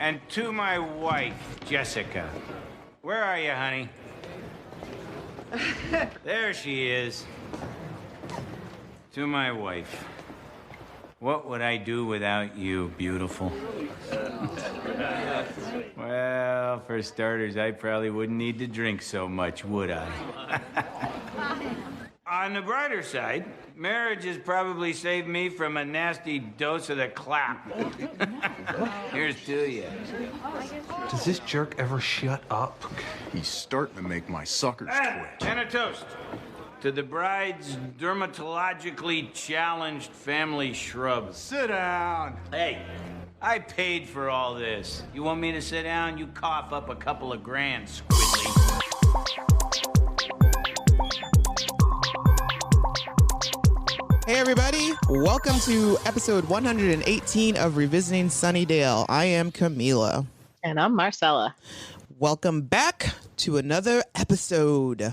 And to my wife, Jessica. Where are you, honey? There she is. To my wife. What would I do without you, beautiful? Well, for starters, I probably wouldn't need to drink so much, would I? On the brighter side, marriage has probably saved me from a nasty dose of the clap. Here's to you. Does this jerk ever shut up? He's starting to make my suckers twitch. And a toast to the bride's dermatologically challenged family shrubs. Sit down. Hey, I paid for all this. You want me to sit down? You cough up a couple of grand, Squidly. Hey everybody, welcome to episode 118 of Revisiting Sunnydale. I am Camila. And I'm Marcella. Welcome back to another episode.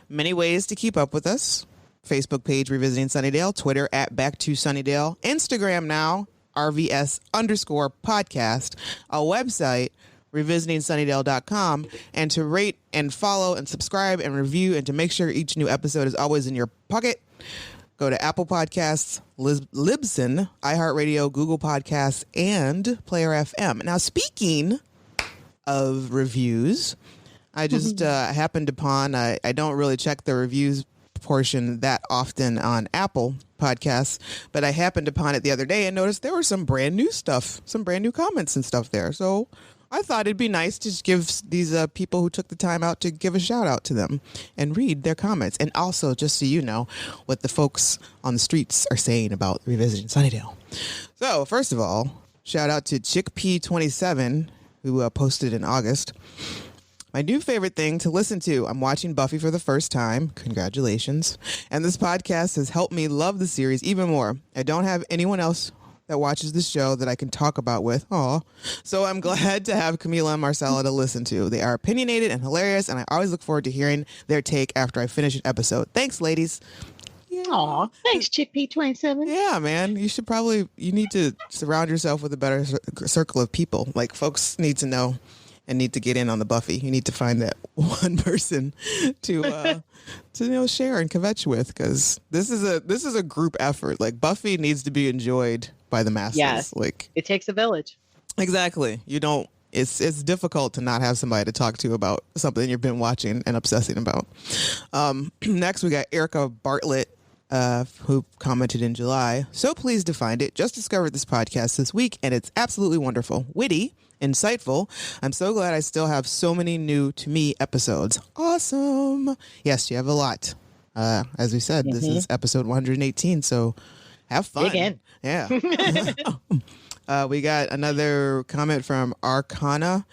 Many ways to keep up with us. Facebook page Revisiting Sunnydale, Twitter at Back to Sunnydale, Instagram now, RVS_podcast, a website, revisitingsunnydale.com, and to rate and follow and subscribe and review and to make sure each new episode is always in your pocket, go to Apple Podcasts, Libsyn, iHeartRadio, Google Podcasts, and Player FM. Now, speaking of reviews, I just happened upon, I don't really check the reviews portion that often on Apple Podcasts, but I happened upon it the other day and noticed there was some brand new stuff, some brand new comments and stuff there. So I thought it'd be nice to just give these people who took the time out to give a shout out to them and read their comments. And also, just so you know, what the folks on the streets are saying about Revisiting Sunnydale. So first of all, shout out to Chickpea27, who posted in August. My new favorite thing to listen to. I'm watching Buffy for the first time. Congratulations. And this podcast has helped me love the series even more. I don't have anyone else that watches the show that I can talk about with. Aw. So I'm glad to have Camila and Marcella to listen to. They are opinionated and hilarious, and I always look forward to hearing their take after I finish an episode. Thanks, ladies. Yeah. Aw, thanks, Chickpea27. Yeah, man. You need to surround yourself with a better circle of people. Like, folks need to know and need to get in on the Buffy. You need to find that one person to share and kvetch with, because this is a group effort. Like, Buffy needs to be enjoyed by the masses. Yes, like, it takes a village. Exactly. It's difficult to not have somebody to talk to about something you've been watching and obsessing about. Next, we got Erica Bartlett, who commented in July. So pleased to find it. Just discovered this podcast this week, and it's absolutely wonderful. Witty, insightful. I'm so glad I still have so many new to me episodes. Awesome. Yes, you have a lot. As we said, This is episode 118, so have fun. Dig in. Yeah. We got another comment from Arcana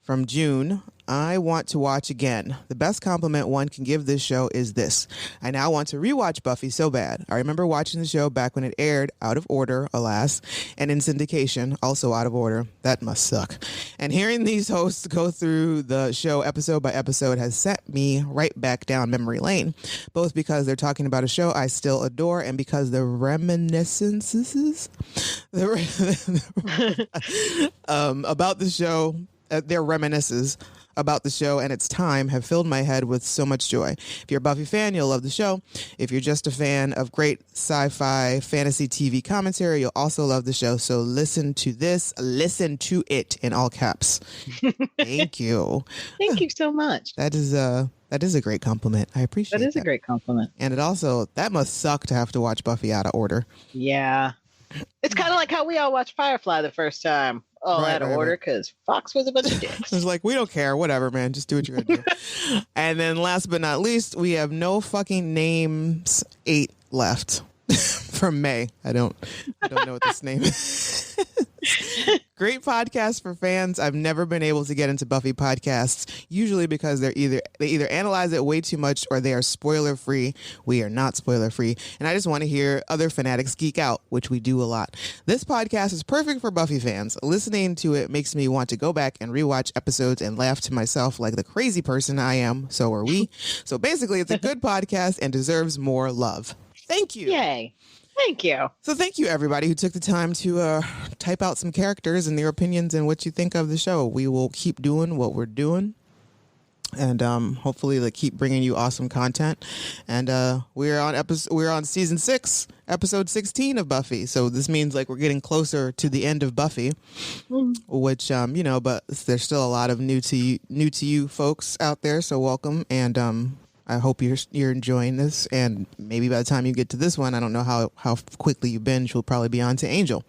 from June. I want to watch again. The best compliment one can give this show is this: I now want to rewatch Buffy so bad. I remember watching the show back when it aired, out of order, alas, and in syndication, also out of order. That must suck. And hearing these hosts go through the show episode by episode has set me right back down memory lane, both because they're talking about a show I still adore and because the reminiscences about the show, their reminiscences about the show and its time have filled my head with so much joy. If you're a Buffy fan, you'll love the show. If you're just a fan of great sci-fi fantasy TV commentary, you'll also love the show. So listen to it in all caps. Thank you. Thank you so much. That is a great compliment. I appreciate that. That is a great compliment. And that must suck to have to watch Buffy out of order. Yeah. It's kind of like how we all watched Firefly the first time. Out of order, because Fox was a bunch of dicks. It's like, we don't care. Whatever, man. Just do what you're going to do. And then last but not least, we have no fucking names 8 left from May. I don't know what this name is. Great podcast for fans. I've never been able to get into Buffy podcasts, usually because they either analyze it way too much or they are spoiler free. We are not spoiler free. And I just want to hear other fanatics geek out, which we do a lot. This podcast is perfect for Buffy fans. Listening to it makes me want to go back and rewatch episodes and laugh to myself like the crazy person I am. So are we. So basically, it's a good podcast and deserves more love. Thank you. Yay. Thank you. So thank you, everybody who took the time to type out some characters and their opinions and what you think of the show. We will keep doing what we're doing. And hopefully like keep bringing you awesome content. And we're on season 6, episode 16 of Buffy. So this means like we're getting closer to the end of Buffy, which but there's still a lot of new to you folks out there. So welcome, and I hope you're enjoying this. And maybe by the time you get to this one, I don't know how quickly you binge. We'll probably be on to Angel.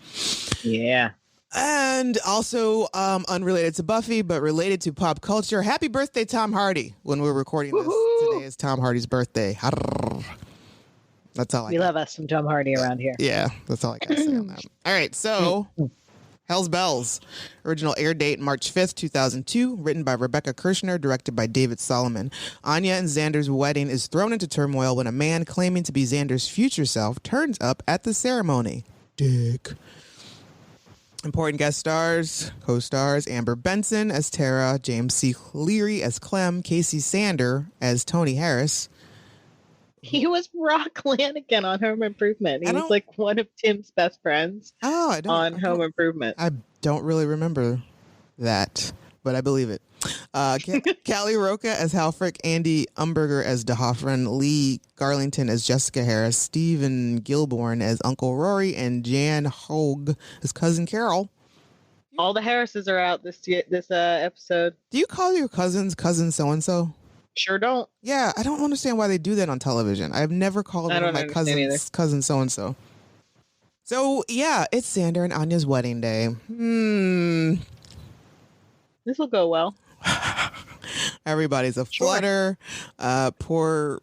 Yeah. And also, unrelated to Buffy, but related to pop culture, happy birthday, Tom Hardy. When we're recording this, today is Tom Hardy's birthday. That's all I got. We love us some Tom Hardy around here. Yeah, that's all I got to say on that. All right, so Hell's Bells. Original air date March 5th, 2002. Written by Rebecca Kirshner, directed by David Solomon. Anya and Xander's wedding is thrown into turmoil when a man claiming to be Xander's future self turns up at the ceremony. Dick. Important guest stars, co-stars, Amber Benson as Tara, James C. Cleary as Clem, Casey Sander as Tony Harris. He was Rock Lanigan on Home Improvement. He was like one of Tim's best friends on Home Improvement. I don't really remember that, but I believe it. Callie Roca as Halfrick, Andy Umberger as DeHoffman, Lee Garlington as Jessica Harris, Stephen Gilborn as Uncle Rory, and Jan Hogue as Cousin Carol. All the Harrises are out this episode. Do you call your cousins cousin so-and-so? Sure don't. Yeah, I don't understand why they do that on television. I've never called one of my cousins cousin so-and-so. So, yeah, it's Xander and Anya's wedding day. This will go well. Everybody's a flutter. Poor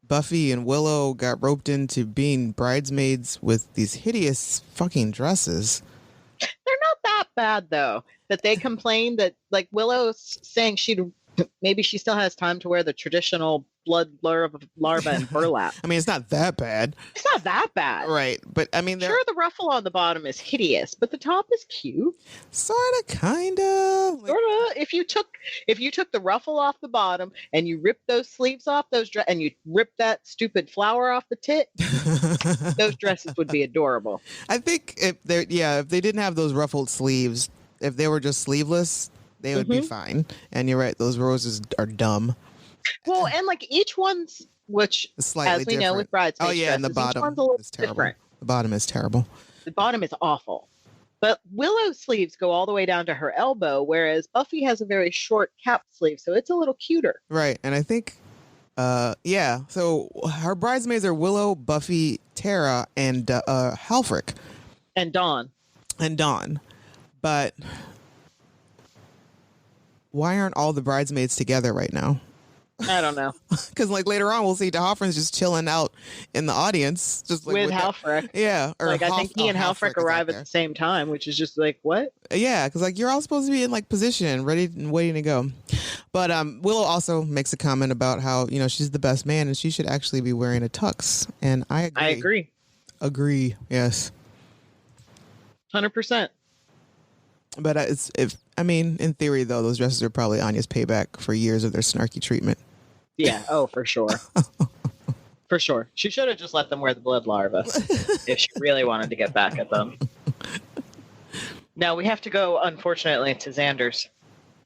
Buffy and Willow got roped into being bridesmaids with these hideous fucking dresses. They're not that bad, though. That they complained that, like, Willow's saying maybe she still has time to wear the traditional blood larva and burlap. I mean, it's not that bad. It's not that bad. Right. But, I mean... Sure, the ruffle on the bottom is hideous, but the top is cute. Sort of, kind of. Sort of. If you took the ruffle off the bottom and you ripped those sleeves off, and you ripped that stupid flower off the tit, those dresses would be adorable. I think if they didn't have those ruffled sleeves, if they were just sleeveless, they would be fine. And you're right, those roses are dumb. Well, and like each one's, which as we know with bridesmaids, and the bottom is terrible. Different. The bottom is terrible. The bottom is awful. But Willow's sleeves go all the way down to her elbow, whereas Buffy has a very short cap sleeve, so it's a little cuter. Right, and I think, so her bridesmaids are Willow, Buffy, Tara, and Halfrick. And Dawn. But why aren't all the bridesmaids together right now? I don't know. Because like later on, we'll see DeHoffman's just chilling out in the audience, just like with Halfrick. Yeah, or like I think he and Halfrick arrive at the same time, which is just like what? Yeah, because like you're all supposed to be in like position, ready and waiting to go. But Willow also makes a comment about how she's the best man and she should actually be wearing a tux, and I agree. Agree. Yes. 100%. But in theory, though, those dresses are probably Anya's payback for years of their snarky treatment. Yeah. Oh, for sure. For sure. She should have just let them wear the blood larva if she really wanted to get back at them. Now we have to go, unfortunately, to Xander's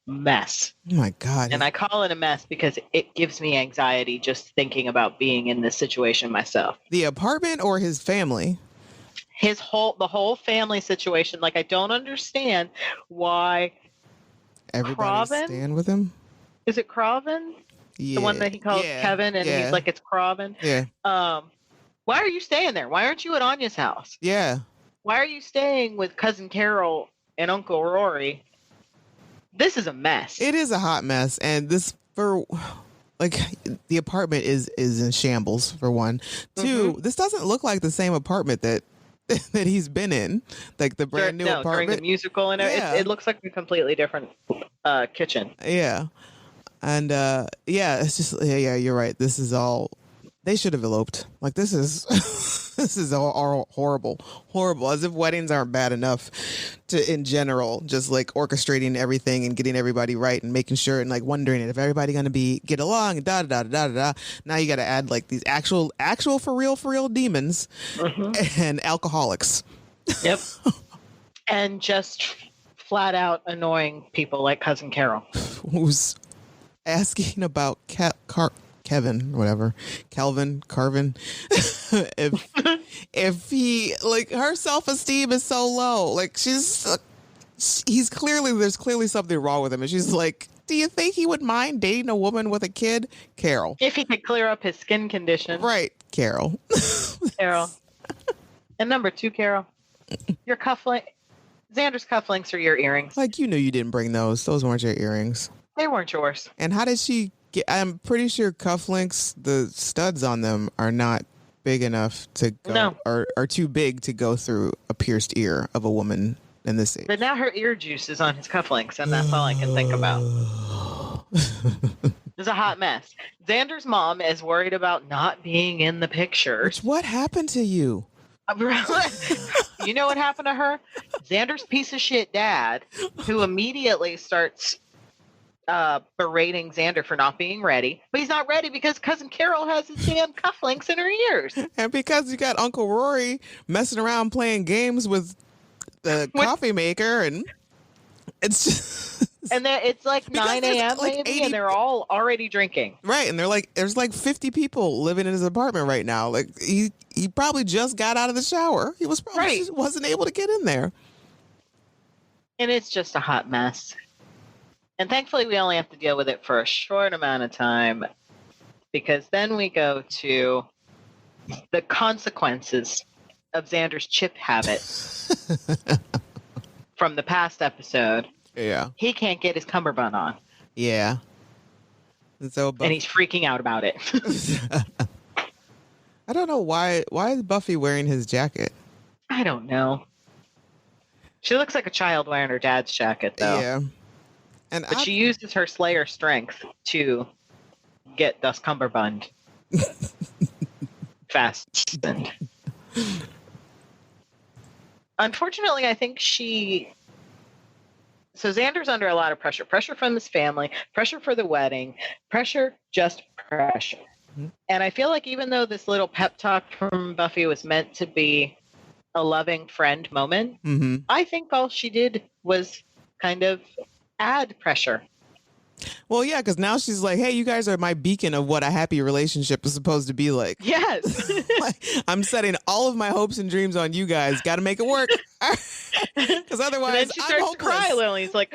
mess. Oh, my God. And I call it a mess because it gives me anxiety just thinking about being in this situation myself. The apartment or his family? The whole family situation. Like, I don't understand why everybody stand with him. Is it Craven? Yeah. The one that he calls Kevin, and he's like, it's Craven. Yeah. Why are you staying there? Why aren't you at Anya's house? Yeah. Why are you staying with Cousin Carol and Uncle Rory? This is a mess. It is a hot mess, and the apartment is in shambles for one. Two, this doesn't look like the same apartment that he's been in, like the brand new apartment during the musical, and it looks like a completely different kitchen. Yeah, and it's just you're right. This is all they should have eloped. Like this is This is all horrible, horrible. As if weddings aren't bad enough to, in general, just like orchestrating everything and getting everybody right and making sure and like wondering if everybody going to get along and da da da da da. Now you got to add like these actual for real demons and alcoholics. Yep. And just flat out annoying people like Cousin Carol, who's asking about Kevin, whatever, Calvin, Carvin, if he, like, her self-esteem is so low, like there's clearly something wrong with him, and she's like, do you think he would mind dating a woman with a kid? Carol, if he could clear up his skin condition, right? Carol. And number 2, Carol, your Xander's cufflinks are your earrings. Like, you knew you didn't bring those weren't your earrings. They weren't yours. And how did she get? I'm pretty sure cufflinks, the studs on them are not big enough to go, no, are too big to go through a pierced ear of a woman in this age. But now her ear juice is on his cufflinks, and that's all I can think about. It's a hot mess. Xander's mom is worried about not being in the pictures. What happened to you? You know what happened to her? Xander's piece of shit dad, who immediately starts berating Xander for not being ready. But he's not ready because Cousin Carol has his damn cufflinks in her ears. And because you got Uncle Rory messing around playing games with the coffee maker, and it's just... And then it's like 9 a.m. like maybe, 80... and they're all already drinking. Right, and there's like 50 people living in his apartment right now. Like, he probably just got out of the shower. He was probably just wasn't able to get in there. And it's just a hot mess. And thankfully, we only have to deal with it for a short amount of time, because then we go to the consequences of Xander's chip habit from the past episode. Yeah. He can't get his cummerbund on. Yeah. And he's freaking out about it. I don't know why is Buffy wearing his jacket? I don't know. She looks like a child wearing her dad's jacket, though. Yeah. But she uses her Slayer strength to get Das Cumberbund fastened. Unfortunately, I think so Xander's under a lot of pressure. Pressure from his family, pressure for the wedding, just pressure. Mm-hmm. And I feel like even though this little pep talk from Buffy was meant to be a loving friend moment, mm-hmm. I think all she did was kind of add pressure. Well, yeah, because now she's like, hey, you guys are my beacon of what a happy relationship is supposed to be like. Yes. Like, I'm setting all of my hopes and dreams on you guys. Got to make it work. Because otherwise, and then she starts to cry. Lily's like...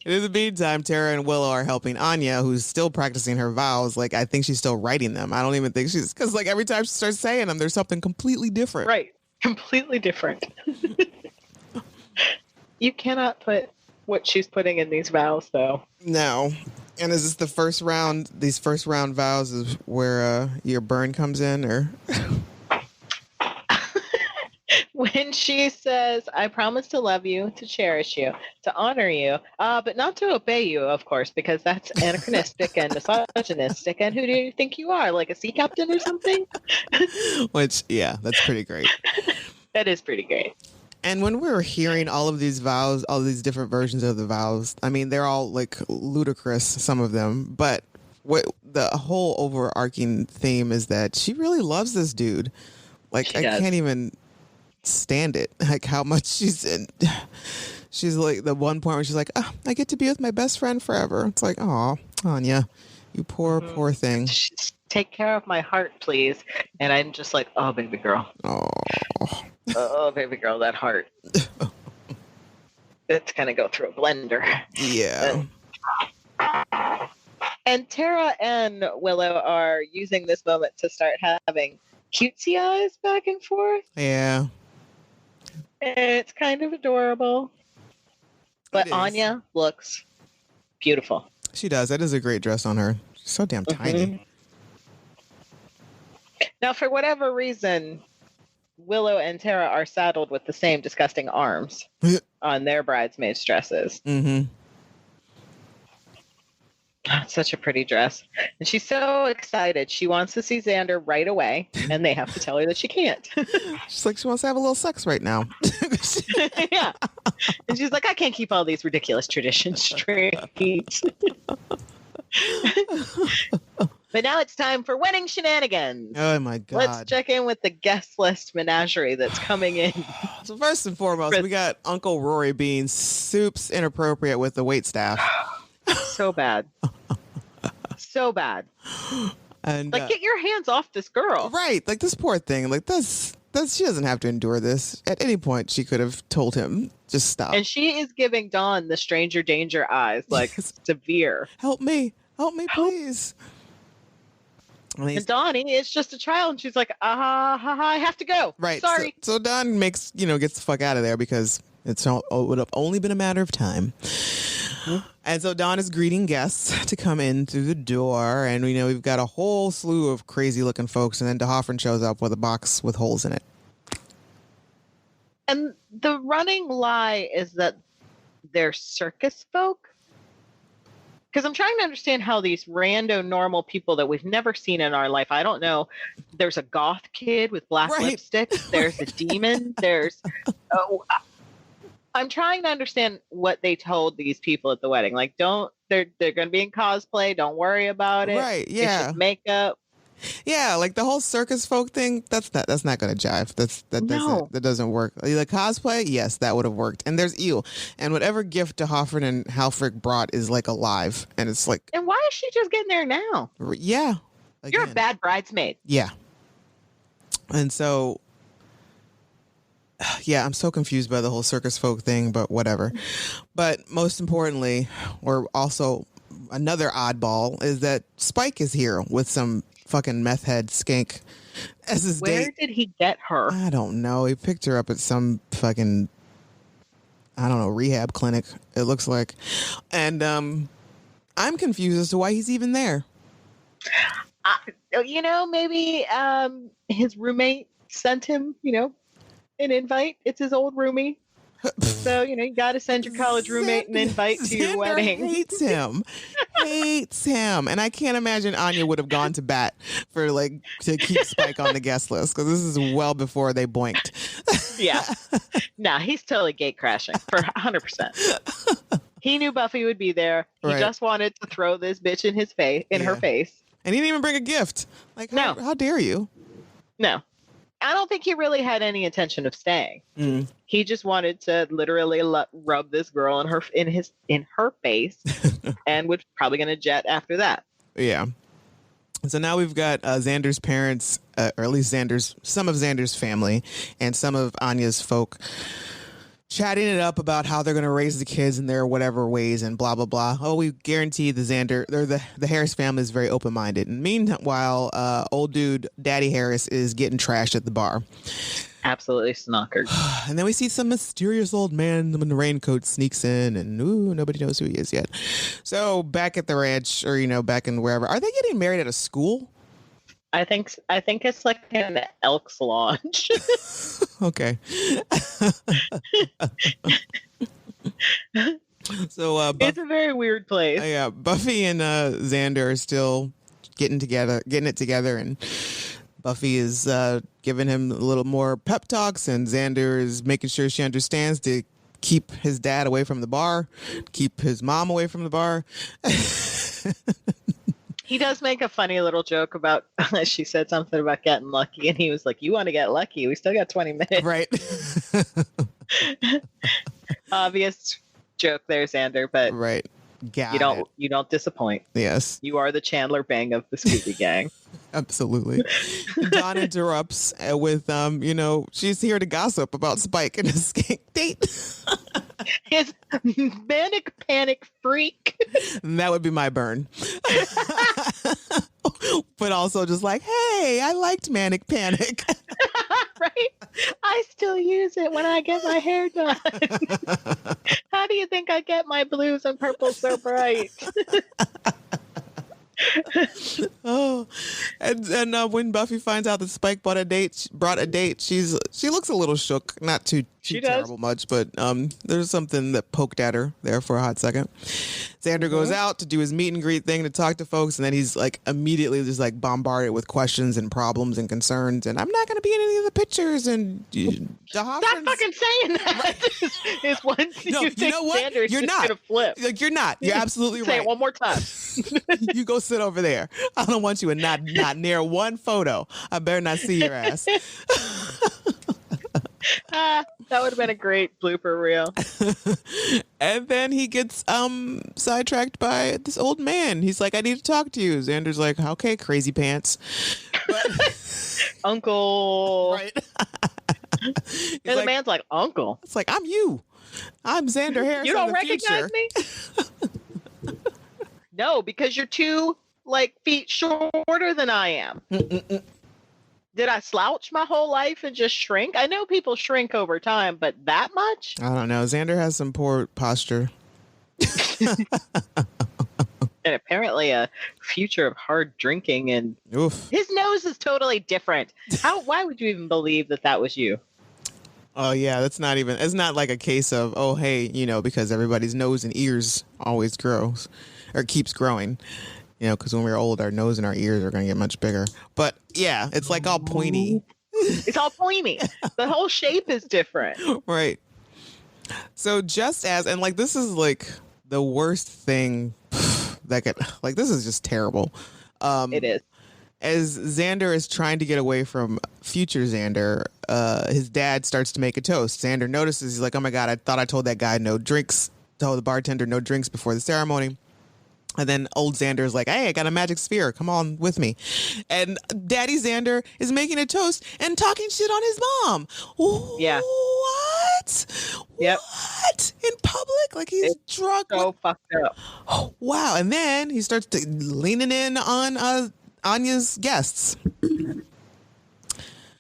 In the meantime, Tara and Willow are helping Anya, who's still practicing her vows. Like, I think she's still writing them. I don't even think she's... Because, like, every time she starts saying them, there's something completely different. Right. Completely different. You cannot put what she's putting in these vows, though. No. And is this the first round? These first round vows is where your burn comes in, or? When she says, I promise to love you, to cherish you, to honor you, but not to obey you, of course, because that's anachronistic and misogynistic. And who do you think you are? Like a sea captain or something? Which, yeah, that's pretty great. That is pretty great. And when we were hearing all of these vows, all these different versions of the vows, I mean, they're all like ludicrous, some of them, but what the whole overarching theme is that she really loves this dude. Like, I can't even stand it. Like, how much she's like, the one point where she's like, oh, I get to be with my best friend forever. It's like, oh, Anya, you poor thing. Just take care of my heart, please. And I'm just like, oh, baby girl. Oh, baby girl, that heart. It's going to go through a blender. Yeah. And Tara and Willow are using this moment to start having cutesy eyes back and forth. Yeah. It's kind of adorable. But Anya looks beautiful. She does. That is a great dress on her. She's so damn tiny. Now, for whatever reason, Willow and Tara are saddled with the same disgusting arms on their bridesmaids' dresses. Mm-hmm. It's such a pretty dress. And she's so excited. She wants to see Xander right away, and they have to tell her that she can't. She's like, she wants to have a little sex right now. Yeah. And she's like, I can't keep all these ridiculous traditions straight. But now it's time for wedding shenanigans. Oh my God. Let's check in with the guest list menagerie that's coming in. So first and foremost, we got Uncle Rory being soups inappropriate with the waitstaff. So bad. So bad. And like, get your hands off this girl. right, like this poor thing. Like this, she doesn't have to endure this. At any point, she could have told him just stop. And she is giving Dawn the stranger danger eyes, like severe. Help me, please. And Donnie is just a child, and she's like, I have to go. Right. Sorry. So Don gets the fuck out of there because it would have only been a matter of time. And so Dawn is greeting guests to come in through the door, and we've got a whole slew of crazy looking folks, and then DeHoffrin shows up with a box with holes in it. And the running lie is that they're circus folk. Because I'm trying to understand how these rando normal people that we've never seen in our life, I don't know, there's a goth kid with black lipstick, there's a demon, I'm trying to understand what they told these people at the wedding. Like, they're going to be in cosplay, don't worry about it. Right, yeah. It's just makeup. Yeah, like the whole circus folk thing, that's not going to jive. That doesn't work. The cosplay, yes, that would have worked. And there's Eel. And whatever gift DeHoffrin and Halfrick brought is like alive. And it's like... And why is she just getting there now? Yeah. You're a bad bridesmaid. Yeah. And so... Yeah, I'm so confused by the whole circus folk thing, but whatever. But most importantly, or also another oddball, is that Spike is here with some fucking meth head skank as his date. Where did he get her? I don't know. He picked her up at some fucking, I don't know, rehab clinic, it looks like. And I'm confused as to why he's even there. Maybe his roommate sent him, an invite. It's his old roomie. So, you got to send your college roommate an invite to your wedding. Hates him. And I can't imagine Anya would have gone to bat for to keep Spike on the guest list, because this is well before they boinked. Yeah. Nah, he's totally gate crashing for 100%. He knew Buffy would be there. He just wanted to throw this bitch in her face. And he didn't even bring a gift. How dare you? No. I don't think he really had any intention of staying. He just wanted to literally rub this girl in her face, and was probably going to jet after that. Yeah. So now we've got Xander's parents, or at least some of Xander's family, and some of Anya's folk chatting it up about how they're going to raise the kids in their whatever ways and blah, blah, blah. Oh, we guarantee the Harris family is very open-minded. And meanwhile, old dude Daddy Harris is getting trashed at the bar. Absolutely snockered. And then we see some mysterious old man in the raincoat sneaks in, and nobody knows who he is yet. So back at the ranch, or back in wherever, are they getting married at a school? I think it's like an Elks Lodge. Okay. So it's a very weird place. Yeah, Buffy and Xander are still getting it together, and Buffy is giving him a little more pep talks, and Xander is making sure she understands to keep his dad away from the bar, keep his mom away from the bar. He does make a funny little joke about, she said something about getting lucky, and he was like, you want to get lucky? We still got 20 minutes. Right. Obvious joke there, Xander, but right. You don't disappoint. Yes. You are the Chandler Bing of the Scooby Gang. Absolutely. Dawn interrupts with, she's here to gossip about Spike and his skank date. His manic panic freak. And that would be my burn. But also just like, hey, I liked manic panic. Right? I still use it when I get my hair done. How do you think I get my blues and purples so bright? Oh, and when Buffy finds out that Spike brought a date, she looks a little shook. Not too She does. terrible much, but there's something that poked at her there for a hot second. Xander goes out to do his meet and greet thing to talk to folks, and then he's like immediately just like bombarded with questions and problems and concerns. And I'm not going to be in any of the pictures. And Stop fucking saying that. Is when No, you you think know what? Xander's You're just not. gonna flip. Like, you're not. You're absolutely Say right. it one more time. You go sit over there. I don't want you in not near one photo. I better not see your ass. That would have been a great blooper reel. And then he gets sidetracked by this old man. He's like, I need to talk to you. Xander's like, okay, crazy pants. Uncle. Right. He's And the like, man's like, Uncle. it's like, I'm you. I'm Xander Harris. You from don't the recognize future. me? No, because you're 2 feet shorter than I am. Did I slouch my whole life and just shrink? I know people shrink over time, but that much? I don't know. Xander has some poor posture. And apparently a future of hard drinking, and Oof. his nose is totally different. Why would you even believe that was you? Oh, yeah. It's not like a case of, oh, hey, because everybody's nose and ears always grows or keeps growing. Because when we're old, our nose and our ears are going to get much bigger. But yeah, it's like all pointy. It's all pointy. The whole shape is different. Right. So just as, and like, this is like the worst thing that could, like, this is just terrible. It is. As Xander is trying to get away from future Xander, his dad starts to make a toast. Xander notices, he's like, oh my God, I thought I told that guy no drinks, told the bartender no drinks before the ceremony. And then old Xander is like, hey, I got a magic sphere. Come on with me. And Daddy Xander is making a toast and talking shit on his mom. Yeah. What? Yep. What? In public? Like he's drunk. So fucked up. Oh, wow. And then he starts leaning in on Anya's guests.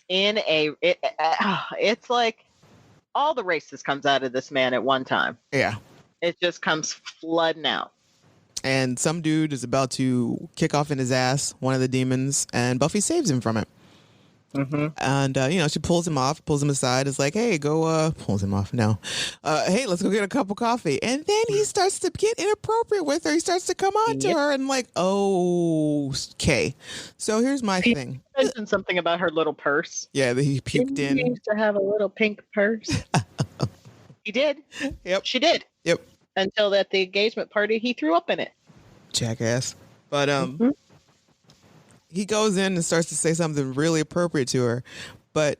It's like all the races comes out of this man at one time. Yeah. It just comes flooding out. And some dude is about to kick off in his ass, one of the demons, and Buffy saves him from it. Mm-hmm. And, she pulls him aside, is like, hey, go, pulls him off, no. Hey, let's go get a cup of coffee. And then he starts to get inappropriate with her. He starts to come on to her and like, oh, okay. So here's my thing. He mentioned something about her little purse. Yeah, that he puked in. He used to have a little pink purse. He did. Yep. She did. Yep. Until at the engagement party, he threw up in it. Jackass. But he goes in and starts to say something really appropriate to her. But,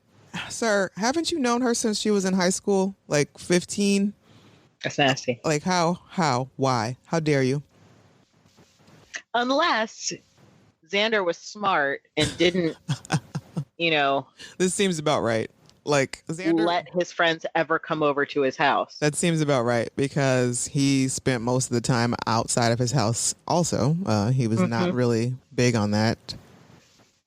sir, haven't you known her since she was in high school? Like 15? That's nasty. Like how, why? How dare you? Unless Xander was smart and didn't, This seems about right. Like Xander, let his friends ever come over to his house. that seems about right because he spent most of the time outside of his house. Also, he was not really big on that.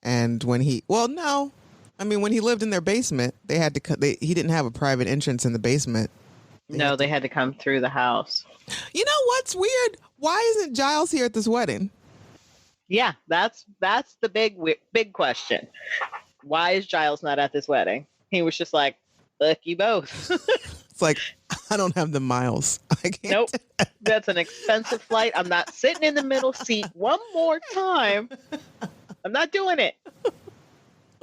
And when when he lived in their basement, they had to. He didn't have a private entrance in the basement. They had to come through the house. You know what's weird? Why isn't Giles here at this wedding? Yeah, that's the big question. Why is Giles not at this wedding? He was just like, look, you both. It's like, I don't have the miles. I can't. Nope. That's an expensive flight. I'm not sitting in the middle seat one more time. I'm not doing it.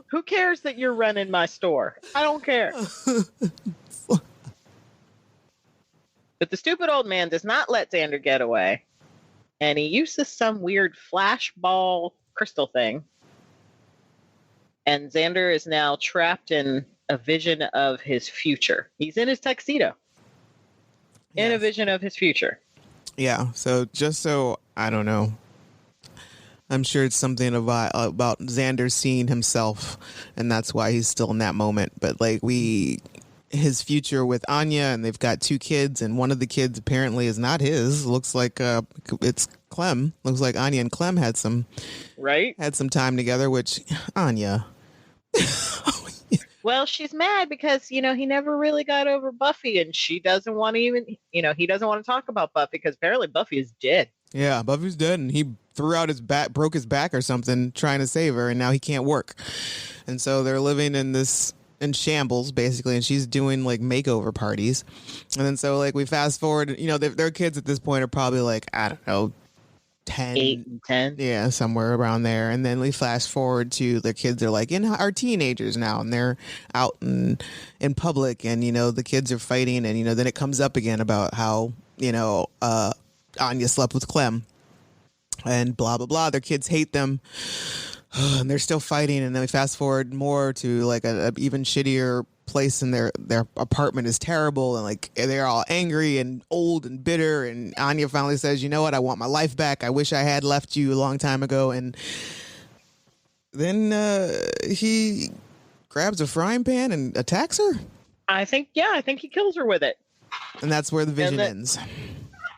Who cares that you're running my store? I don't care. But the stupid old man does not let Xander get away. And he uses some weird flashball crystal thing. And Xander is now trapped in a vision of his future. He's in his tuxedo. In a vision of his future. Yeah. So I don't know. I'm sure it's something about Xander seeing himself, and that's why he's still in that moment. But like his future with Anya, and they've got 2 kids, and one of the kids apparently is not his. Looks like it's Clem. Looks like Anya and Clem had some time together. Which Anya. Well, she's mad because, he never really got over Buffy, and she doesn't want to even, he doesn't want to talk about Buffy because apparently Buffy is dead. Yeah, Buffy's dead, and he threw out his back, broke his back or something trying to save her, and now he can't work. And so they're living in this in shambles basically, and she's doing like makeover parties. And then so like we fast forward, you know, their kids at this point are probably like, I don't know, 10, 8 and 10. yeah, somewhere around there. And then we fast forward to their kids are like are teenagers now, and they're out in public, and you know the kids are fighting, and you know then it comes up again about how, you know, Anya slept with Clem and blah blah blah. Their kids hate them. And they're still fighting, and then we fast forward more to like a even shittier place, and their apartment is terrible, and like they're all angry and old and bitter, and Anya finally says, you know what, I want my life back. I wish I had left you a long time ago. And then he grabs a frying pan and attacks her. I think he kills her with it. And that's where the vision ends.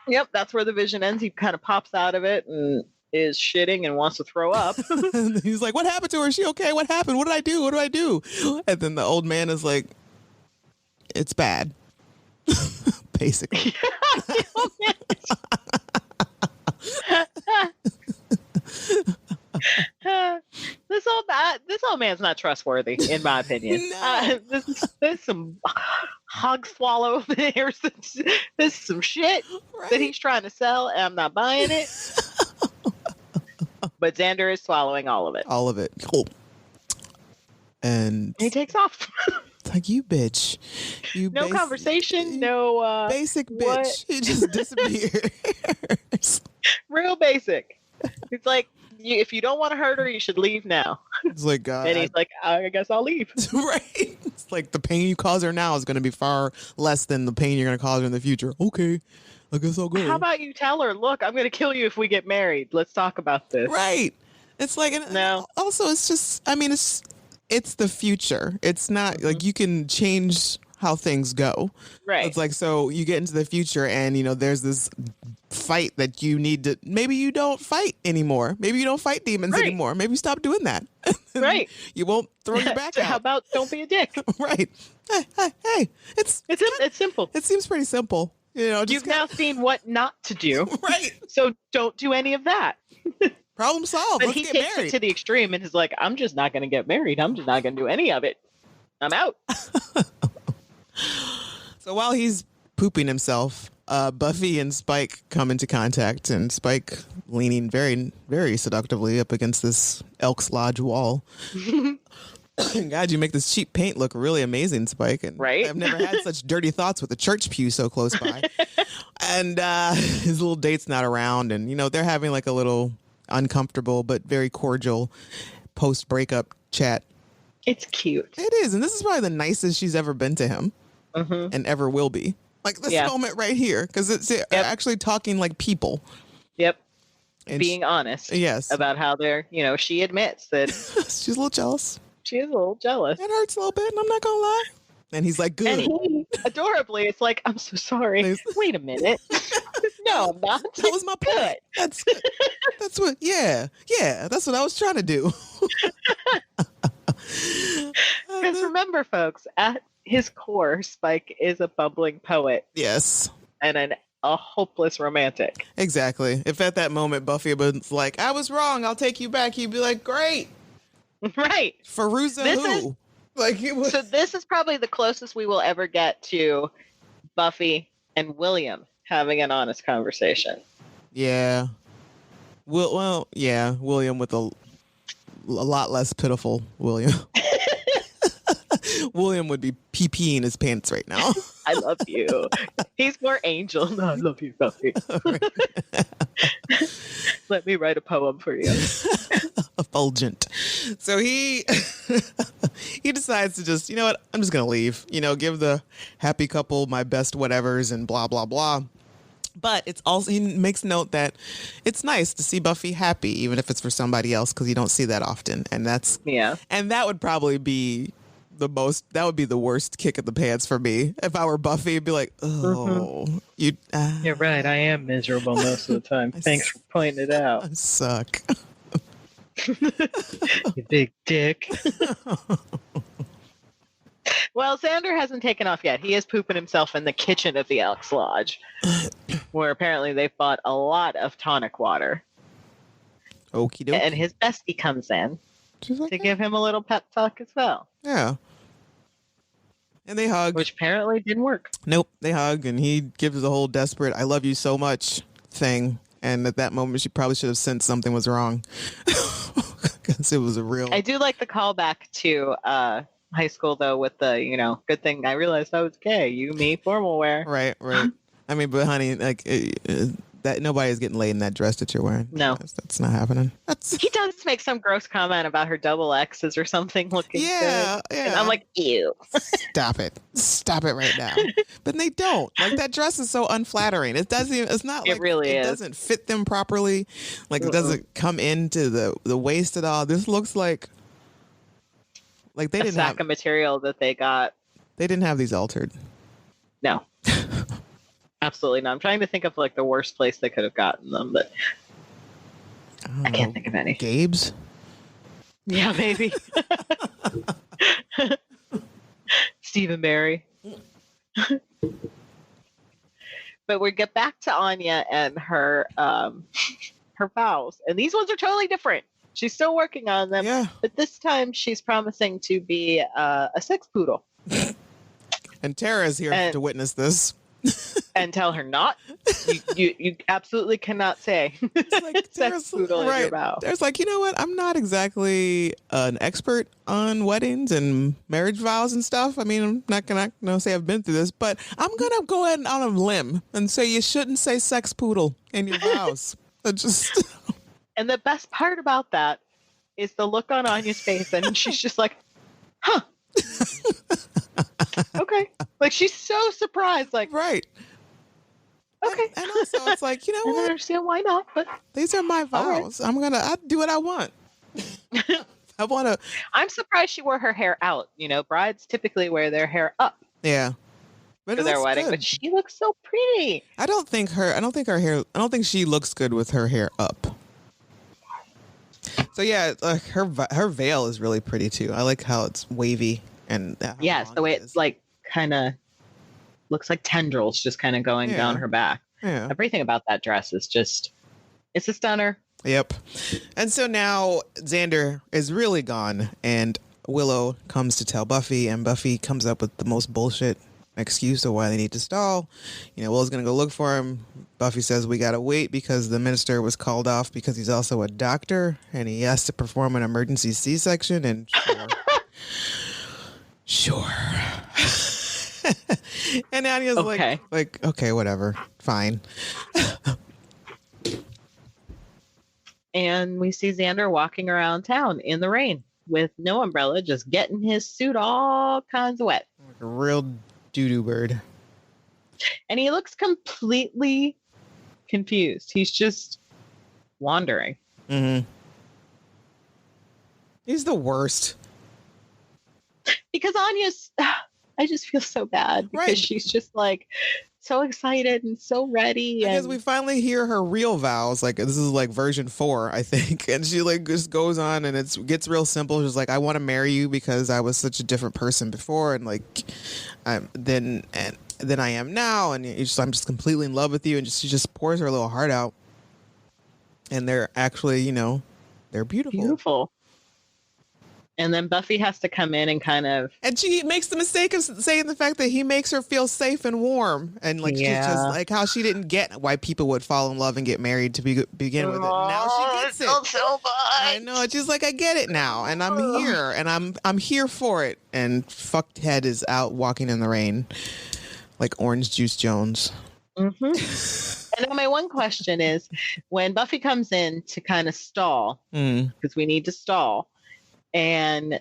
Yep, that's where the vision ends. He kind of pops out of it and is shitting and wants to throw up. And he's like, what happened to her? Is she okay? What happened? What did I do? What do I do? And then the old man is like, it's bad. Basically. This old man's not trustworthy, in my opinion. No. This is some hog swallow there. This is some shit that he's trying to sell, and I'm not buying it. But Xander is swallowing all of it. All of it. Oh. And he takes off. It's like, you bitch. You no conversation, no basic bitch. What? He just disappears. Real basic. It's like, if you don't want to hurt her, you should leave now. It's like, and he's like, I guess I'll leave. Right. It's like the pain you cause her now is going to be far less than the pain you're going to cause her in the future. Okay. I guess I'll go. How about you tell her, look, I'm going to kill you if we get married. Let's talk about this. Right. It's like, no. Also, it's just, I mean, it's the future. It's not like you can change how things go. Right. It's like, so you get into the future and, you know, there's this fight that you need to, maybe you don't fight anymore. Maybe you don't fight demons anymore. Maybe you stop doing that. Right. You won't throw your back out. How about don't be a dick? Right. Hey, it's simple. It seems pretty simple. You know, you've now seen what not to do. Right. So don't do any of that. Problem solved. But he takes it to the extreme and is like, I'm just not going to get married. I'm just not going to do any of it. I'm out. So while he's pooping himself, Buffy and Spike come into contact, and Spike leaning very, very seductively up against this Elks Lodge wall. God, you make this cheap paint look really amazing, Spike. And right? I've never had such dirty thoughts with a church pew so close by. And his little date's not around, and, you know, they're having like a little uncomfortable but very cordial post-breakup chat. It's cute. It is, and this is probably the nicest she's ever been to him, and ever will be. Like this moment right here, because it's actually talking like people. Yep. And being honest. Yes. About how they're, you know, she admits that she's a little jealous. She is a little jealous. It hurts a little bit, and I'm not gonna lie. And he's like, good. And he, adorably, it's like, I'm so sorry. Wait a minute. No, I'm not. That was my point. That's what, yeah, that's what I was trying to do. Because remember, folks, at his core, Spike is a bumbling poet. Yes. And a hopeless romantic. Exactly. If at that moment Buffy was like, I was wrong, I'll take you back, he'd be like, great. Right. Feruza who? Like it was... So this is probably the closest we will ever get to Buffy and William having an honest conversation. Yeah. Well, yeah, William with a lot less pitiful William. William would be pee-peeing his pants right now. I love you. He's more angel. No, I love you, Buffy. Let me write a poem for you. Effulgent. So he decides to just, you know what, I'm just going to leave. You know, give the happy couple my best whatevers and blah, blah, blah. But it's also, he makes note that it's nice to see Buffy happy, even if it's for somebody else, because you don't see that often. And that's, and that would probably be that would be the worst kick in the pants for me. If I were Buffy, it'd be like, oh, you're right. I am miserable most of the time. Thanks for pointing it out. I suck. You big dick. Well, Xander hasn't taken off yet. He is pooping himself in the kitchen of the Elks Lodge, where apparently they've bought a lot of tonic water. Okie dokie. And his bestie comes in to give him a little pep talk as well. Yeah. And they hug. Which apparently didn't work. Nope, they hug, and he gives the whole desperate "I love you so much" thing. And at that moment, she probably should have sensed something was wrong, because it was a real. I do like the callback to high school, though, with the, good thing I realized I was gay. You, me, formal wear. Right. I mean, but honey, like that nobody's getting laid in that dress that you're wearing. No. That's not happening. He does make some gross comment about her double X's or something looking good. Yeah. And I'm like, ew. Stop it right now. But they don't. Like, that dress is so unflattering. It doesn't even, it's not It like really it is. doesn't fit them properly. Like, it doesn't come into the waist at all. This looks like they A didn't sack have of material that they got. they didn't have these altered. No. Absolutely not. I'm trying to think of like the worst place they could have gotten them, but I can't think of any. Gabe's? Yeah, maybe. Stephen Barry. But we get back to Anya and her her vows, and these ones are totally different. She's still working on them, Yeah. but this time she's promising to be a sex poodle. And Tara is here to witness this. And tell her not. You absolutely cannot say sex poodle in your vow. There's like, you know what? I'm not exactly an expert on weddings and marriage vows and stuff. I mean, I'm not gonna say I've been through this, but I'm gonna go ahead on a limb and say you shouldn't say sex poodle in your vows. And the best part about that is the look on Anya's face, and she's just like, huh. Okay. Like, she's so surprised. Like, right. Okay. And also, it's like, you know I don't what? understand why not, but These are my vows. Right. I do what I want. I'm surprised she wore her hair out. Brides typically wear their hair up. Yeah. For their wedding, good. But she looks so pretty. I don't think she looks good with her hair up. So yeah, her veil is really pretty too. I like how it's wavy and yes, the way it's like kind of looks like tendrils just kind of going down her back. Yeah. Everything about that dress is it's a stunner. Yep. And so now Xander is really gone, and Willow comes to tell Buffy, and Buffy comes up with the most bullshit excuse of why they need to stall. Willow's gonna go look for him. Buffy says we gotta wait because the minister was called off because he's also a doctor and he has to perform an emergency C-section. And sure. And Anya's like, okay, whatever, fine. And we see Xander walking around town in the rain with no umbrella, just getting his suit all kinds of wet. Like a real doo-doo bird. And he looks completely confused. He's just wandering. Mm-hmm. He's the worst. Because Anya's... I just feel so bad because she's just like so excited and so ready. Because we finally hear her real vows. Like, this is like version 4, I think. And she like just goes on and it gets real simple. She's like, I want to marry you because I was such a different person before. And like, then I am now. And I'm just completely in love with you. And she just pours her little heart out. And they're actually, they're beautiful. Beautiful. And then Buffy has to come in and and she makes the mistake of saying the fact that he makes her feel safe and warm. And like, she's just like how she didn't get why people would fall in love and get married to begin with. Now she gets it. So much. I know. She's like, I get it now. And I'm here and I'm here for it. And fucked head is out walking in the rain like Orange Juice Jones. Mm-hmm. And then my one question is, when Buffy comes in to kind of stall, because we need to stall, and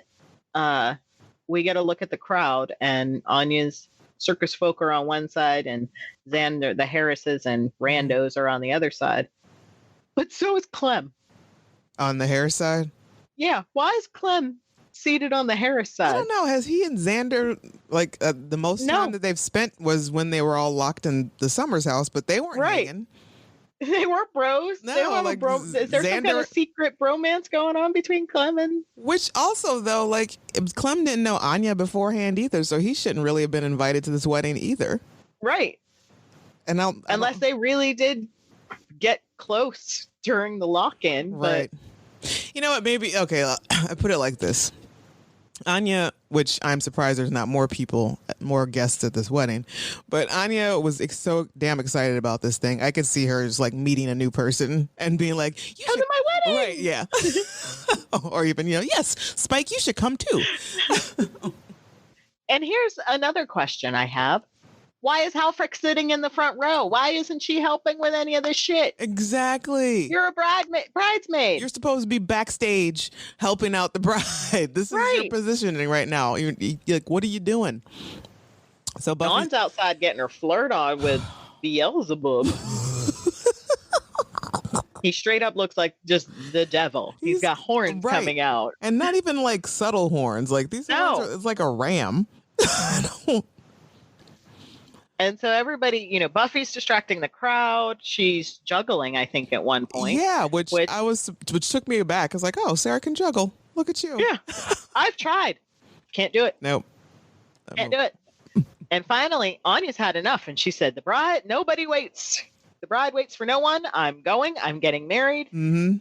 we get a look at the crowd, and Anya's circus folk are on one side, and Xander, the Harrises and randos are on the other side. But so is Clem. On the Harris side? Yeah. Why is Clem seated on the Harris side? I don't know. Has he and Xander, like, the most time that they've spent was when they were all locked in the Summers house, but they weren't hanging. They weren't bros. No, they don't have a is there some kind of secret bromance going on between Clem and... Which also, though, like, Clem didn't know Anya beforehand either, so he shouldn't really have been invited to this wedding either. Right. And unless they really did get close during the lock-in. Right. But... You know what? Maybe, okay, I put it like this. Anya, which I'm surprised there's not more guests at this wedding, but Anya was so damn excited about this thing. I could see her just like meeting a new person and being like, "You Come should to my wedding!" Right? Yeah. Or even, yes, Spike, you should come too. And here's another question I have. Why is Halfrick sitting in the front row? Why isn't she helping with any of this shit? Exactly. You're a bridesmaid. You're supposed to be backstage helping out the bride. This is your Right. positioning right now. You're like, what are you doing? So Buffy, Dawn's outside getting her flirt on with Beelzebub. He straight up looks like just the devil. He's got horns right. coming out. and not even like subtle horns. Like these horns it's like a ram. And so everybody, Buffy's distracting the crowd. She's juggling, I think, at one point. Yeah, which took me aback. I was like, oh, Sarah can juggle. Look at you. Yeah. I've tried. Can't do it. Nope. Can't do it. And finally, Anya's had enough. And she said, nobody waits. The bride waits for no one. I'm getting married. Mm-hmm.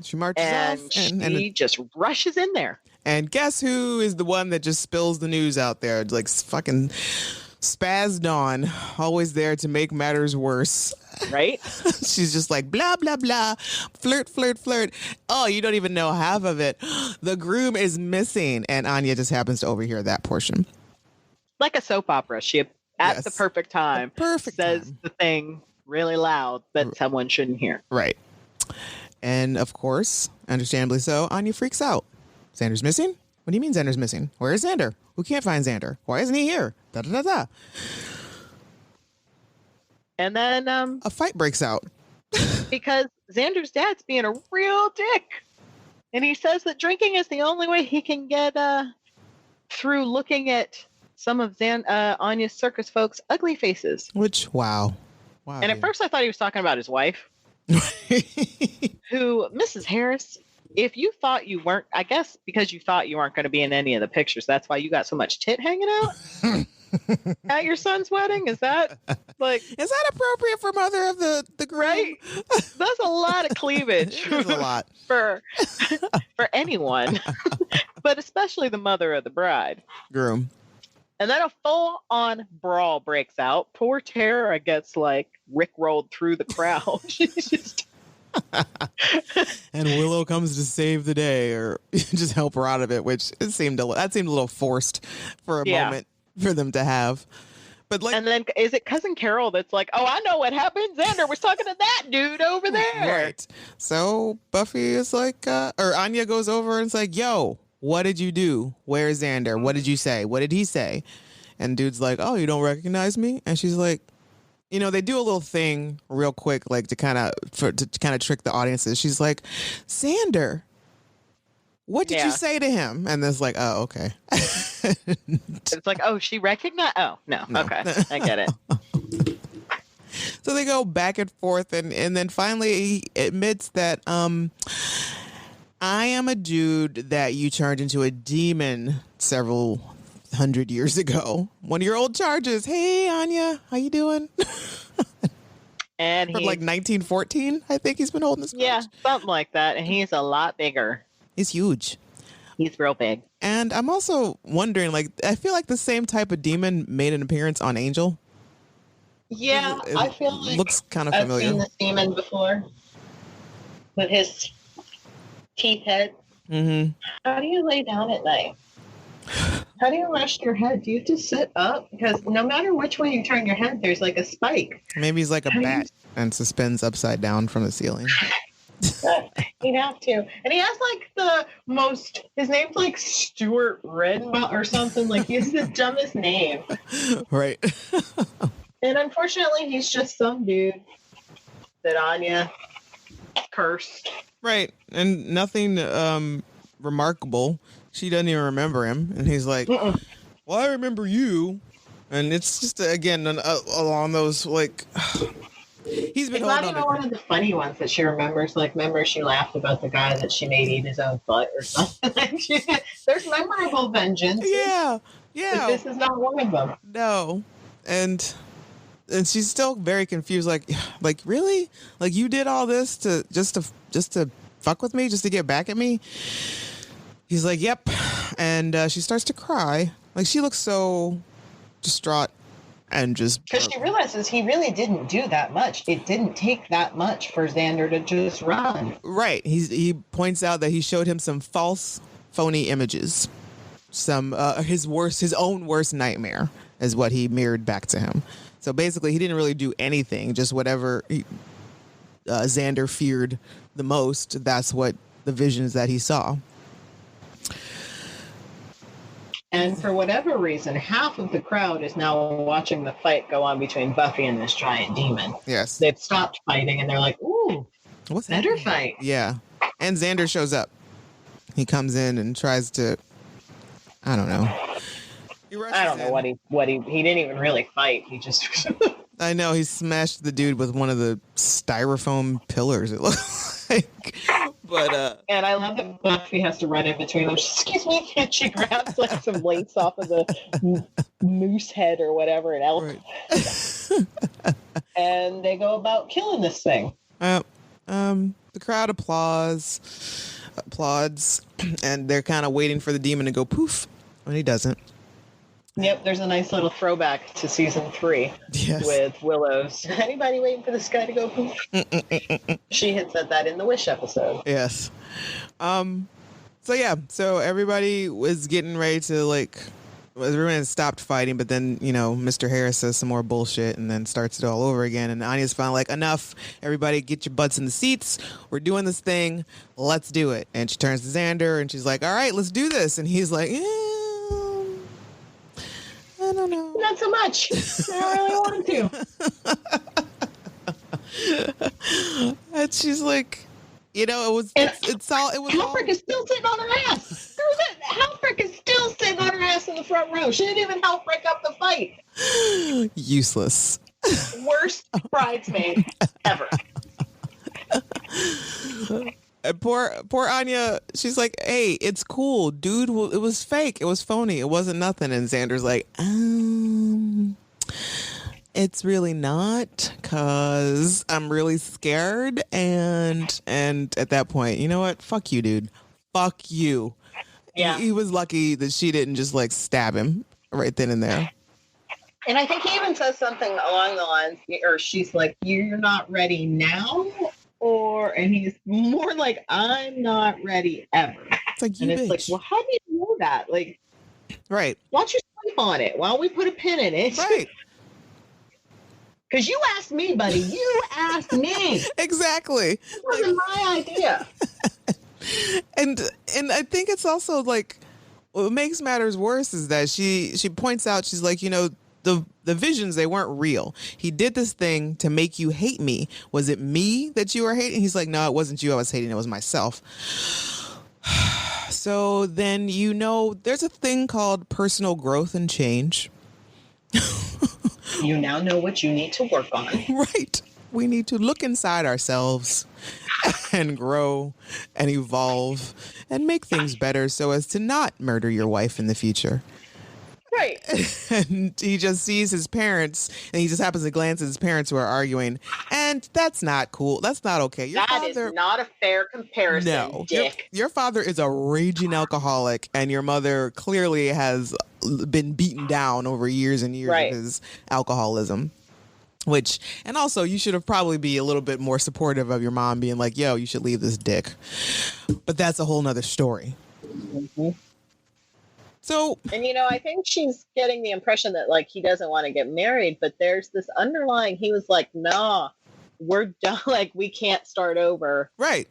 She marches and off. She just rushes in there. And guess who is the one that just spills the news out there? Like fucking Spaz Dawn, always there to make matters worse. Right? She's just like, blah, blah, blah, flirt, flirt, flirt. Oh, you don't even know half of it. The groom is missing. And Anya just happens to overhear that portion. Like a soap opera. She, at the perfect time, says the thing really loud that someone shouldn't hear. Right. And of course, understandably so, Anya freaks out. Xander's missing? What do you mean Xander's missing? Where is Xander? We can't find Xander. Why isn't he here? Da da da da. And then a fight breaks out. because Xander's dad's being a real dick. And he says that drinking is the only way he can get through looking at some of Anya's circus folks' ugly faces. Which, wow. And at first I thought he was talking about his wife. Who, Mrs. Harris, if you thought you weren't, I guess because you thought you weren't going to be in any of the pictures, that's why you got so much tit hanging out at your son's wedding? Is that appropriate for mother of the groom? Right? That's a lot of cleavage. It is a lot. for anyone, but especially the mother of the bride. Groom. And then a full-on brawl breaks out. Poor Tara gets rickrolled through the crowd. She's just and Willow comes to save the day or just help her out of it, which seemed a little forced for a moment for them to have. But and then is it Cousin Carol that's like, oh, I know what happened. Xander was talking to that dude over there. Right. So Buffy is like, or Anya goes over and it's like, yo, what did you do? Where's Xander? What did you say? What did he say? And dude's like, oh, you don't recognize me? And she's like, they do a little thing real quick, like to kind of trick the audiences. She's like, Xander, what did you say to him? And it's like, oh, okay. It's like, oh, she recognized. Oh, no. Okay. I get it. So they go back and forth. And then finally he admits that, I am a dude that you turned into a demon several 100 years ago. One of your old charges. Hey, Anya, how you doing? And from 1914, I think he's been holding this. Yeah, something like that. And he's a lot bigger. He's huge. He's real big. And I'm also wondering, I feel like the same type of demon made an appearance on Angel. Yeah, I feel like looks kind of familiar. I've seen this demon before with his teeth head. Mm-hmm. How do you lay down at night? How do you rest your head? Do you just sit up? Because no matter which way you turn your head, there's a spike. Maybe he's like a bat and suspends upside down from the ceiling. He'd have to. And he has his name's Stuart Redmond or something. He has the dumbest name. Right. And unfortunately, he's just some dude that Anya cursed. Right. And nothing remarkable. She doesn't even remember him. And he's like, well, I remember you. And it's just, again, along those, he's been It's not even one of the funny ones that she remembers. Remember she laughed about the guy that she made eat his own butt or something. There's memorable vengeance. Yeah. Yeah. But this is not one of them. No. And she's still very confused. Really? You did all this just to fuck with me, just to get back at me? He's like, yep, And she starts to cry. Like, she looks so distraught and just... Because she realizes he really didn't do that much. It didn't take that much for Xander to just run. Right. He points out that he showed him some false, phony images. Some his own worst nightmare is what he mirrored back to him. So basically, he didn't really do anything. Just whatever Xander feared the most, that's what the visions that he saw. And for whatever reason, half of the crowd is now watching the fight go on between Buffy and this giant demon. Yes. They've stopped fighting and they're like, ooh, What's better that? fight. Yeah. And Xander shows up. He comes in and tries to, I don't know. I don't know what he didn't even really fight. He just I know, he smashed the dude with one of the styrofoam pillars, it looks like. But and I love that Buffy has to run in between them. Excuse me, and she grabs like some lace off of the moose head or whatever, an elk. Right. And they go about killing this thing. The crowd applauds, and they're kind of waiting for the demon to go poof, when he doesn't. Yep, there's a nice little throwback to season 3 with Willow's. Anybody waiting for this guy to go poof? She had said that in the Wish episode. Yes. So everybody was getting ready to, like, everyone stopped fighting, but then, Mr. Harris says some more bullshit and then starts it all over again. And Anya's finally like, enough, everybody get your butts in the seats. We're doing this thing. Let's do it. And she turns to Xander and she's like, all right, let's do this. And he's like, I don't know. Not so much. I don't really want to. And she's like, Halfrick is still sitting on her ass. Halfrick is still sitting on her ass in the front row. She didn't even help break up the fight. Useless. Worst bridesmaid ever. And poor Anya, she's like, hey, it's cool, dude. It was fake. It was phony. It wasn't nothing. And Xander's like, it's really not, because I'm really scared. And at that point, you know what? Fuck you, dude. Fuck you. Yeah. He was lucky that she didn't just like stab him right then and there. And I think he even says something along the lines, or she's like, you're not ready now? And he's more like, I'm not ready ever. It's like, it's like, well, how do you know that? Like, right. Why don't you sleep on it? Why don't we put a pin in it? Right. Because you asked me, buddy. You asked me. Exactly. It wasn't my idea. And I think it's also like, what makes matters worse is that she points out, she's like, the visions, they weren't real. He did this thing to make you hate me. Was it me that you were hating? He's like, no, it wasn't you I was hating. It was myself. So then, there's a thing called personal growth and change. You now know what you need to work on. Right. We need to look inside ourselves and grow and evolve and make things better so as to not murder your wife in the future. Right. And he just sees his parents, and he just happens to glance at his parents who are arguing, and that's not cool. That's not okay. That is not a fair comparison, no, Dick. Your father is a raging alcoholic, and your mother clearly has been beaten down over years and years of his alcoholism. And also, you should have probably be a little bit more supportive of your mom being like, yo, you should leave this dick. But that's a whole nother story. Mm-hmm. So, and I think she's getting the impression that like he doesn't want to get married, but there's this underlying, he was like, nah, we're done. Like, we can't start over. Right.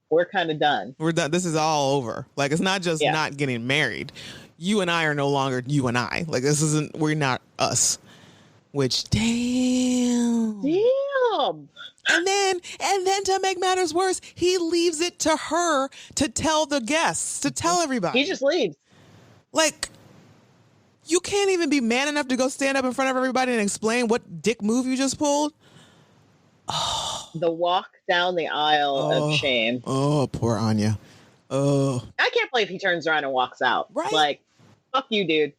We're kind of done. We're done. This is all over. Like, it's not just not getting married. You and I are no longer you and I. Like, we're not us. Which, damn. And then to make matters worse, he leaves it to her to tell the guests, to tell everybody. He just leaves. Like, you can't even be man enough to go stand up in front of everybody and explain what dick move you just pulled? Oh. The walk down the aisle of shame. Oh, poor Anya. Oh. I can't believe he turns around and walks out. Right. Like, fuck you, dude.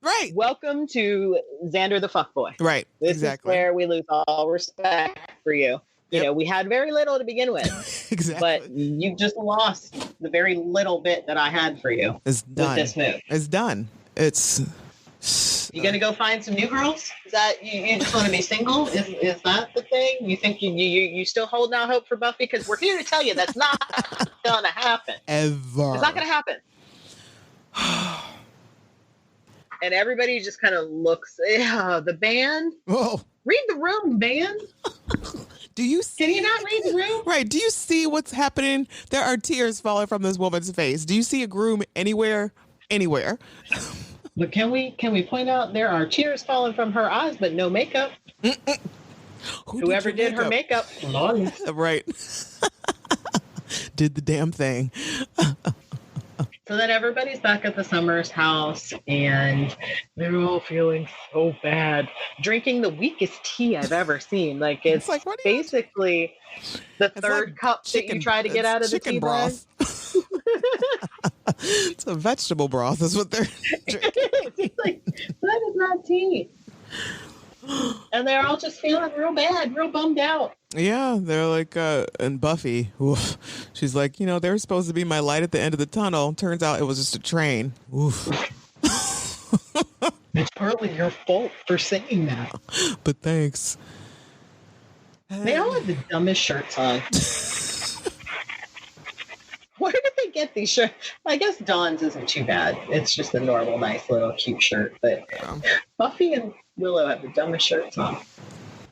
Right. Welcome to Xander the fuckboy. Right. This is where we lose all respect for you. we had very little to begin with, Exactly. but you just lost the very little bit that I had for you It's done. with this move. It's done. It's. You gonna go find some new girls? Is that you just want to be single? Is that the thing? You think you still holding out hope for Buffy? Because we're here to tell you that's not gonna happen. Ever. It's not gonna happen. And everybody just kind of looks. The band. Whoa. Read the room, band. Do you see? Can you not read the room? Right. Do you see what's happening? There are tears falling from this woman's face. Do you see a groom anywhere? Anywhere. But can we point out there are tears falling from her eyes, but no makeup? Whoever did her makeup, flawless. Right. Did the damn thing. So then everybody's back at the Summers house, and they're all feeling so bad, drinking the weakest tea I've ever seen. Like it's like, what are you basically the third like cup that you try to get out of the tea broth. It's a vegetable broth. Is what they're drinking. It's like that is not tea. And they're all just feeling real bad, real bummed out. Yeah, they're like, and Buffy, oof, she's like, they were supposed to be my light at the end of the tunnel. Turns out it was just a train. Oof. It's partly your fault for saying that. But thanks. They all have the dumbest shirts on. Where did they get these shirts? I guess Dawn's isn't too bad. It's just a normal, nice little cute shirt. But Buffy and Willow have the dumbest shirts on.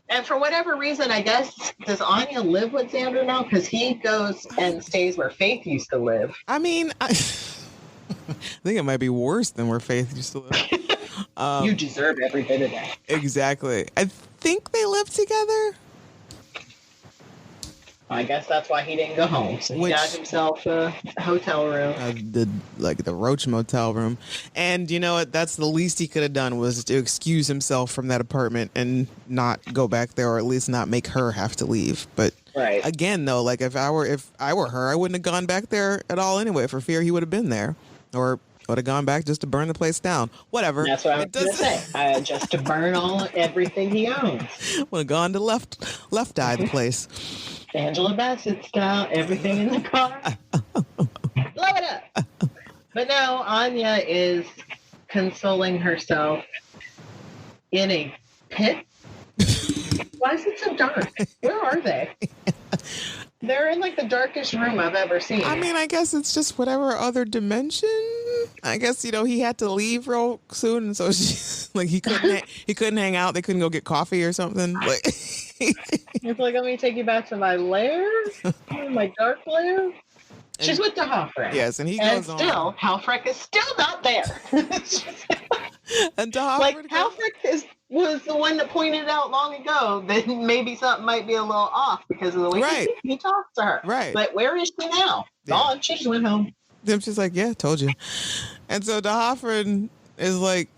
And for whatever reason, I guess, does Anya live with Xander now? Because he goes and stays where Faith used to live. I mean, I think it might be worse than where Faith used to live. You deserve every bit of that. Exactly. I think they live together. I guess that's why he didn't go home. So he Which- got himself a hotel room. The Roach Motel room. And you know what? That's the least he could have done was to excuse himself from that apartment and not go back there, or at least not make her have to leave. But Right. again, though, like if I were her, I wouldn't have gone back there at all anyway, for fear he would have been there, or would have gone back just to burn the place down. Whatever. That's what I was It going to doesn't- say. Just to burn everything he owns. would have gone to left eye the place. Angela Bassett style, everything in the car. Blow it up. But no, Anya is consoling herself in a pit. Why is it so dark? Where are they? They're in like the darkest room I've ever seen. I mean, I guess it's just whatever other dimension. I guess he had to leave real soon, and so he couldn't hang out. They couldn't go get coffee or something. Like it's like, let me take you back to my lair, my dark lair. She's with the Hoffreck. Yes, and he and goes still, on. Halfreck is still not there. And Halfreck like Halfreck was the one that pointed out long ago that maybe something might be a little off because of the way Right. he talked to her. Right. But where is she now? Yeah. Gone. She just went home. Them she's like, yeah, told you. And so Hoffreck is like,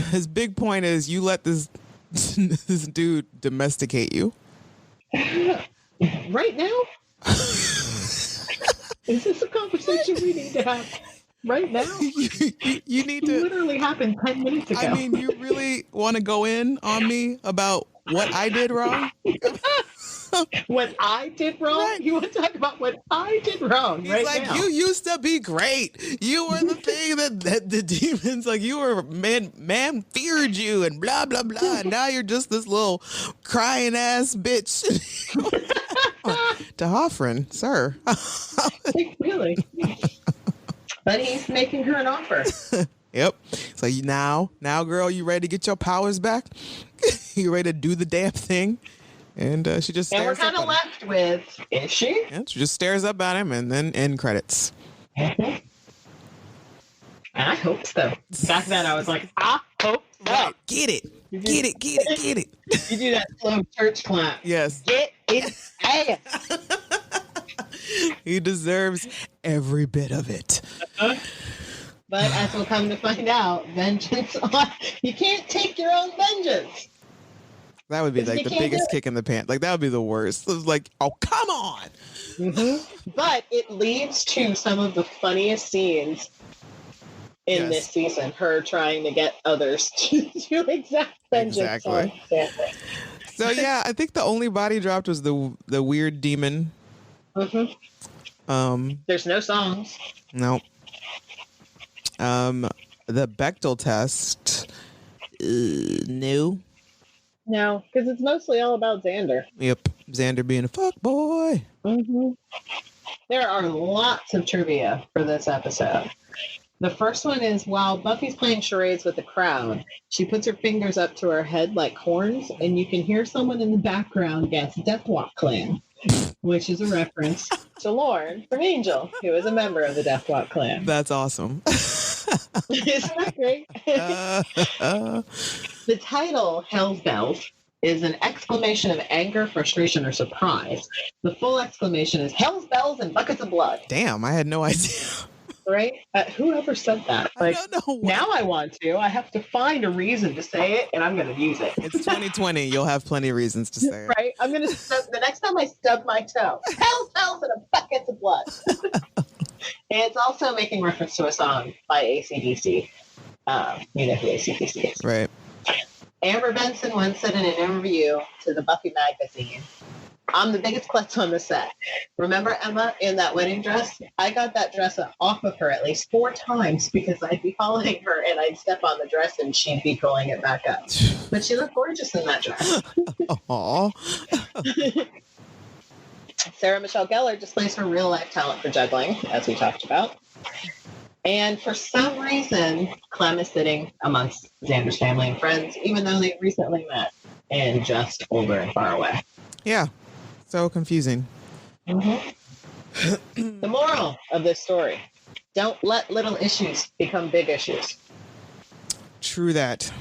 his big point is, you let this dude domesticate you. Right now? Is this a conversation we need to have right now? You need It to. literally happened 10 minutes ago. I mean, you really want to go in on me about what I did wrong? what I did wrong? Right. You want to talk about what I did wrong He's right like, now? you used to be great. You were the thing that the demons, like, you were, man feared you and blah, blah, blah. And now you're just this little crying ass bitch. To Hoffren, sir. Like, really? But he's making her an offer. Yep. So now, girl, you ready to get your powers back? You ready to do the damn thing? And she just And we're stares kind up of at him. left with, is she? Yeah, she just stares up at him, and then end credits. I hope so. Back then, I was like, I hope so. Right. Get it. Get it. Get it. Get it. You do that slow church clap. Yes. Get it ass. He deserves every bit of it. But as we'll come to find out, vengeance you can't take your own vengeance. That would be like You the can't biggest do it. kick in the pants. Like, that would be the worst. It was like, oh, come on. But it leads to some of the funniest scenes in Yes. this season. Her trying to get others to exact vengeance Exactly. on Xander. So yeah, I think the only body dropped was the weird demon. There's no songs. No. The Bechtel test. No. No, because it's mostly all about Xander. Yep. Xander being a fuck boy. There are lots of trivia for this episode. The first one is while Buffy's playing charades with the crowd, she puts her fingers up to her head like horns, and you can hear someone in the background guess Deathwalk Clan, which is a reference to Lauren from Angel, who is a member of the Deathwalk Clan. That's awesome. Isn't that great? The title, Hell's Bells, is an exclamation of anger, frustration, or surprise. The full exclamation is Hell's Bells and Buckets of Blood. Damn, I had no idea. Right? Whoever said that? Like, I don't know. now I want to. I have to find a reason to say it, and I'm going to use it. It's 2020. You'll have plenty of reasons to say it. Right? I'm going to the next time I stub my toe, Hell's Bells and a Buckets of Blood. It's also making reference to a song by AC/DC. You know who AC/DC is. Right. Amber Benson once said in an interview to the Buffy magazine, I'm the biggest klutz on the set. Remember Emma in that wedding dress? I got that dress off of her at least 4 times because I'd be following her and I'd step on the dress and she'd be pulling it back up. But she looked gorgeous in that dress. Aww. Sarah Michelle Gellar displays her real life talent for juggling, as we talked about. And for some reason, Clem is sitting amongst Xander's family and friends, even though they recently met and just older and far away. Yeah. So confusing. The moral of this story: don't let little issues become big issues. True that.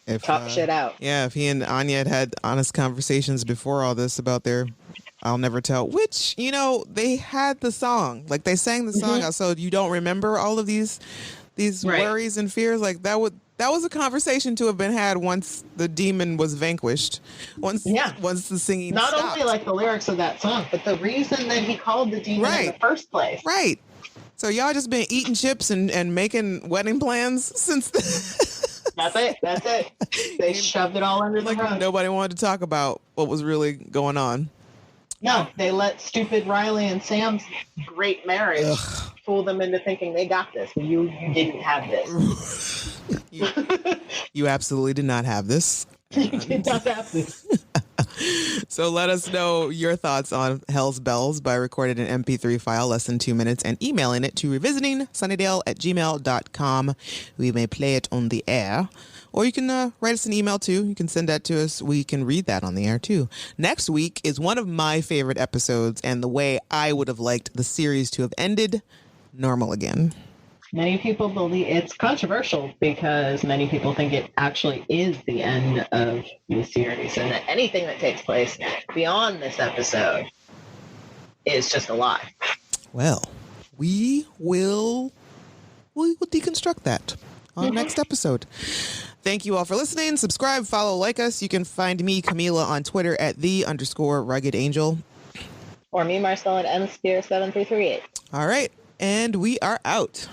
If, Talk shit out. Yeah, if he and Anya had honest conversations before all this about their I'll never tell, which, they had the song. Like, they sang the song out, so you don't remember all of these right. worries and fears. Like, that was a conversation to have been had once the demon was vanquished. Once the singing Not stopped. only like the lyrics of that song, but the reason that he called the demon in the first place. Right. So y'all just been eating chips and making wedding plans since That's it. They shoved it all under the rug. Nobody wanted to talk about what was really going on. No, they let stupid Riley and Sam's great marriage fool them into thinking they got this. You didn't have this. You absolutely did not have this. You did not have this. So let us know your thoughts on Hell's Bells by recording an MP3 file less than 2 minutes and emailing it to revisitingsunnydale@gmail.com. We may play it on the air. Or you can write us an email, too. You can send that to us. We can read that on the air, too. Next week is one of my favorite episodes and the way I would have liked the series to have ended, Normal Again. Many people believe it's controversial because many people think it actually is the end of the series and that anything that takes place beyond this episode is just a lie. Well, we will deconstruct that on the next episode. Thank you all for listening. Subscribe, follow, like us. You can find me, Camila, on Twitter at @the_rugged angel. Or me, Marcel, at mspear7338. All right. And we are out.